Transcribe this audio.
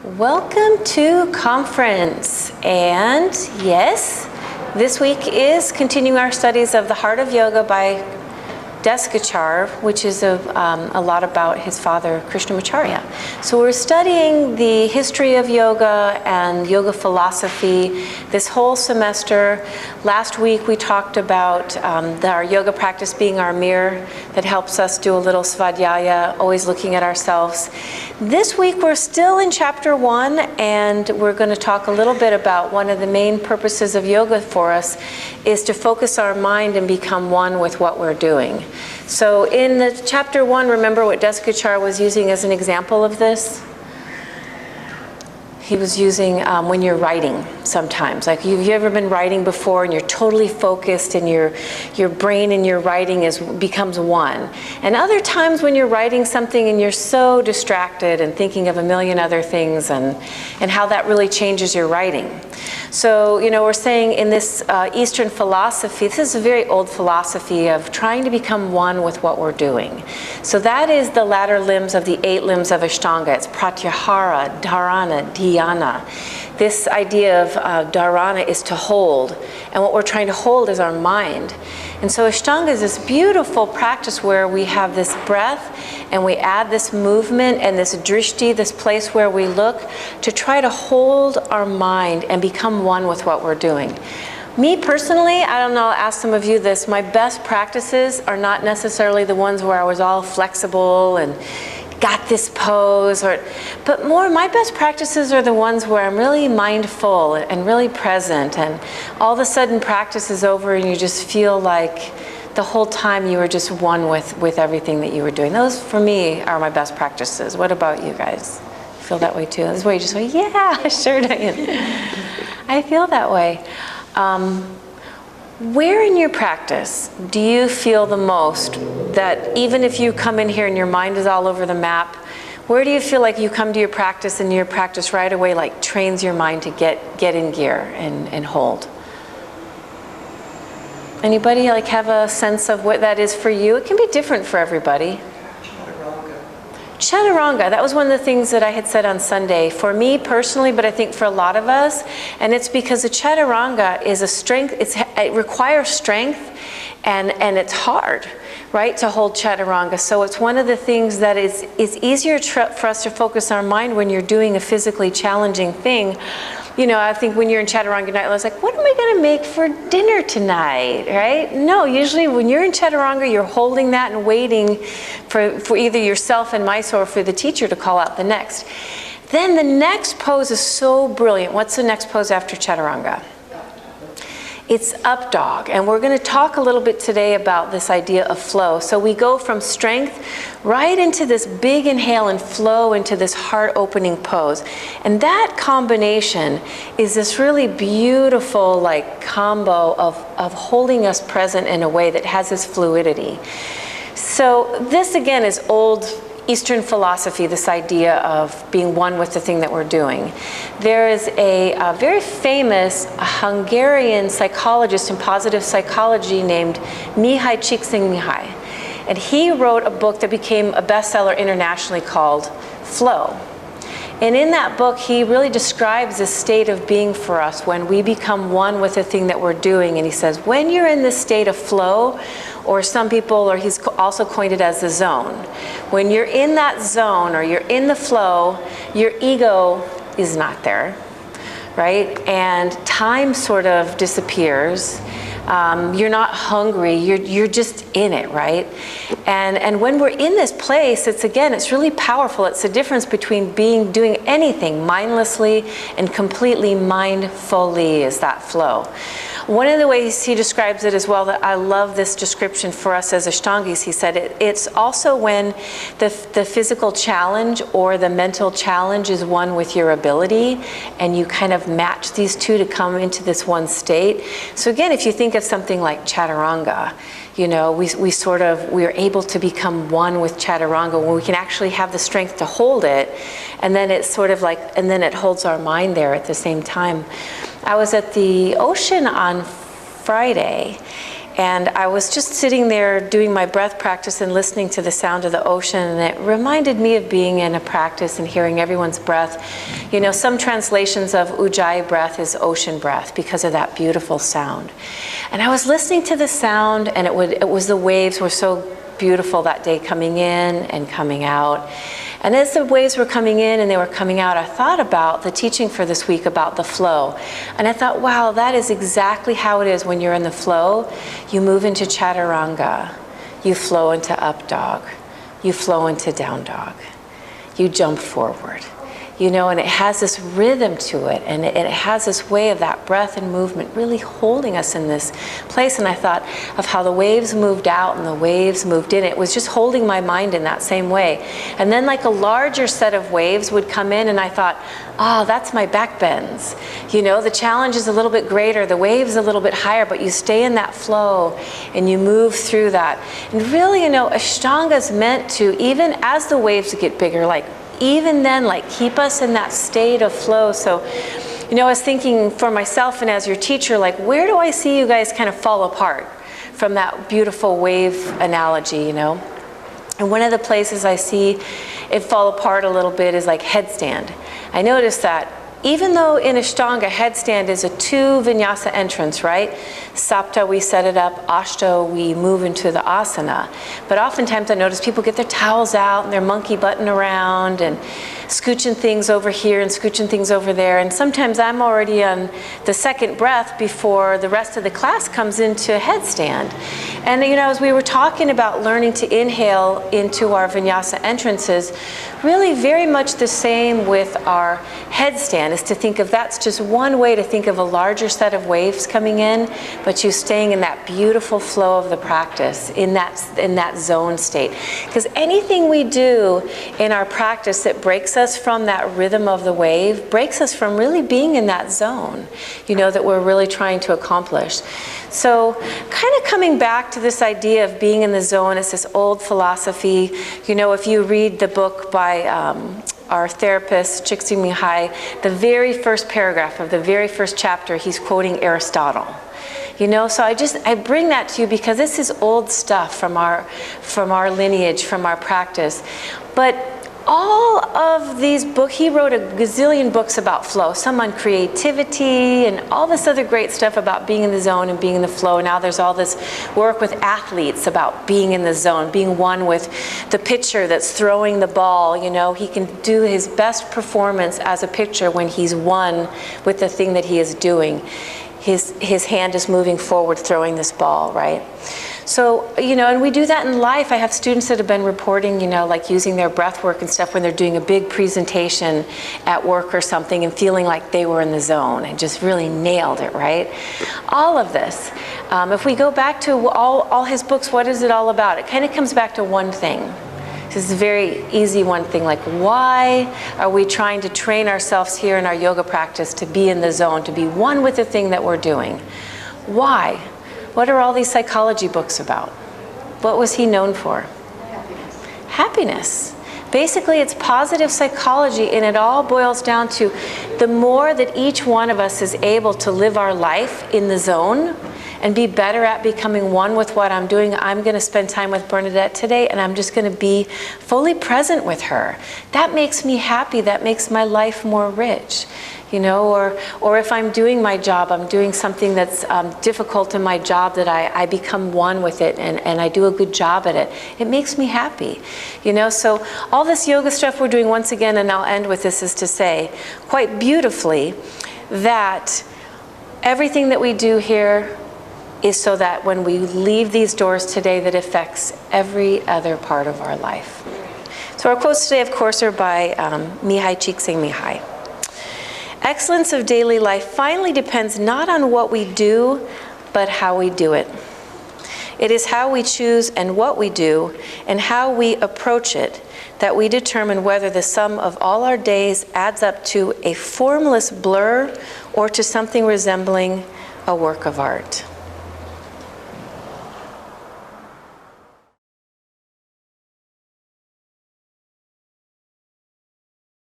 Welcome to conference. And yes, this week is continuing our studies of the Heart of Yoga by Desikachar, which is a lot about his father, Krishnamacharya. So we're studying the history of yoga and yoga philosophy this whole semester. Last week we talked about our yoga practice being our mirror that helps us do a little svadhyaya, always looking at ourselves. This week we're still in chapter 1, and we're going to talk a little bit about one of the main purposes of yoga for us is to focus our mind and become one with what we're doing. So in the chapter 1, remember what Desikachar was using as an example of this? He was using when you're writing sometimes. Like, have you ever been writing before and you're totally focused and your brain and your writing becomes one? And other times when you're writing something and you're so distracted and thinking of a million other things and how that really changes your writing. So, we're saying in this Eastern philosophy, this is a very old philosophy of trying to become one with what we're doing. So that is the latter limbs of the 8 limbs of Ashtanga. It's pratyahara, dharana, dhyana. This idea of dharana is to hold, and what we're trying to hold is our mind. And so Ashtanga is this beautiful practice where we have this breath and we add this movement and this drishti, this place where we look, to try to hold our mind and become one with what we're doing. Me personally, I don't know, I'll ask some of you this, my best practices are not necessarily the ones where I was all flexible and got this pose, but more my best practices are the ones where I'm really mindful and really present, and all of a sudden practice is over and you just feel like the whole time you were just one with everything that you were doing. Those, for me, are my best practices. What about you guys? Feel that way too? This is where you just go, yeah, sure, Diane. I feel that way. Where in your practice do you feel the most that even if you come in here and your mind is all over the map, where do you feel like you come to your practice and your practice right away like trains your mind to get in gear and hold? Anybody like have a sense of what that is for you? It can be different for everybody. Chaturanga, that was one of the things that I had said on Sunday. For me personally, but I think for a lot of us, and it's because the Chaturanga is a strength, it requires strength, and it's hard, right, to hold Chaturanga. So it's one of the things that is easier for us to focus our mind when you're doing a physically challenging thing. I think when you're in Chaturanga night, I was like, what am I going to make for dinner tonight, right? No, usually when you're in Chaturanga, you're holding that and waiting for either yourself and Mysore or for the teacher to call out the next. Then the next pose is so brilliant. What's the next pose after Chaturanga? It's up dog, and we're going to talk a little bit today about this idea of flow. So we go from strength right into this big inhale and flow into this heart-opening pose. And that combination is this really beautiful combo of holding us present in a way that has this fluidity. So this again is old Eastern philosophy, this idea of being one with the thing that we're doing. There is a very famous Hungarian psychologist in positive psychology named Mihaly Csikszentmihalyi, and he wrote a book that became a bestseller internationally called Flow. And in that book, he really describes a state of being for us when we become one with the thing that we're doing. And he says, when you're in this state of flow, or some people, or he's also coined it as the zone. When you're in that zone, or you're in the flow, your ego is not there, right? And time sort of disappears. You're not hungry, you're just in it, right? And when we're in this place, it's really powerful. It's the difference between doing anything mindlessly and completely mindfully is that flow. One of the ways he describes it as well, that I love this description for us as Ashtangis, he said it's also when the physical challenge or the mental challenge is one with your ability, and you kind of match these two to come into this one state. So again, if you think of something like Chaturanga, we're able to become one with Chaturanga when we can actually have the strength to hold it, and then it's and then it holds our mind there at the same time. I was at the ocean on Friday, And I was just sitting there doing my breath practice and listening to the sound of the ocean, and it reminded me of being in a practice and hearing everyone's breath. You know, some translations of Ujjayi breath is ocean breath because of that beautiful sound. And I was listening to the sound, and it was the waves were so beautiful that day, coming in and coming out. And as the waves were coming in and they were coming out, I thought about the teaching for this week about the flow. And I thought, wow, that is exactly how it is when you're in the flow. You move into Chaturanga. You flow into up dog. You flow into down dog. You jump forward. You know, and it has this rhythm to it, and it has this way of that breath and movement really holding us in this place. And I thought of how the waves moved out and the waves moved in. It was just holding my mind in that same way. And then like a larger set of waves would come in, and I thought, oh, that's my back bends. You know, the challenge is a little bit greater, the wave's a little bit higher, but you stay in that flow and you move through that. And really, you know, Ashtanga's meant to, even as the waves get bigger, like even then, like keep us in that state of flow. So, you know, I was thinking for myself and as your teacher, like where do I see you guys kind of fall apart from that beautiful wave analogy, you know? And one of the places I see it fall apart a little bit is like headstand. I noticed that even though in Ashtanga, headstand is a 2 vinyasa entrance, right? Sapta, we set it up. Ashta, we move into the asana. But oftentimes I notice people get their towels out and they're monkey button around and scooching things over here and scooching things over there. And sometimes I'm already on the second breath before the rest of the class comes into headstand. And you know, as we were talking about learning to inhale into our vinyasa entrances, really very much the same with our headstand, is to think of that's just one way to think of a larger set of waves coming in, but you staying in that beautiful flow of the practice, in that zone state. Because anything we do in our practice that breaks us from that rhythm of the wave, breaks us from really being in that zone, you know, that we're really trying to accomplish. So kind of coming back to this idea of being in the zone, it's this old philosophy. You know, if you read the book by our therapist, Csikszentmihalyi, the very first paragraph of the very first chapter, he's quoting Aristotle. You know, so I bring that to you because this is old stuff from our lineage, from our practice. But all of these books, he wrote a gazillion books about flow, some on creativity and all this other great stuff about being in the zone and being in the flow. Now there's all this work with athletes about being in the zone, being one with the pitcher that's throwing the ball. You know, he can do his best performance as a pitcher when he's one with the thing that he is doing. His hand is moving forward, throwing this ball, right? So, you know, and we do that in life. I have students that have been reporting, you know, like using their breath work and stuff when they're doing a big presentation at work or something and feeling like they were in the zone and just really nailed it, right? All of this. If we go back to all his books, what is it all about? It kind of comes back to one thing. This is a very easy one thing, like why are we trying to train ourselves here in our yoga practice to be in the zone, to be one with the thing that we're doing? Why? What are all these psychology books about? What was he known for? Happiness. Happiness. Basically, it's positive psychology, and it all boils down to the more that each one of us is able to live our life in the zone and be better at becoming one with what I'm doing. I'm going to spend time with Bernadette today, and I'm just going to be fully present with her. That makes me happy. That makes my life more rich. You know, or if I'm doing my job, I'm doing something that's difficult in my job, that I become one with it and I do a good job at it. It makes me happy. You know, so all this yoga stuff we're doing, once again, and I'll end with this, is to say quite beautifully that everything that we do here is so that when we leave these doors today, that affects every other part of our life. So our quotes today, of course, are by Mihai Csikszentmihalyi. Excellence of daily life finally depends not on what we do, but how we do it. It is how we choose and what we do and how we approach it that we determine whether the sum of all our days adds up to a formless blur or to something resembling a work of art.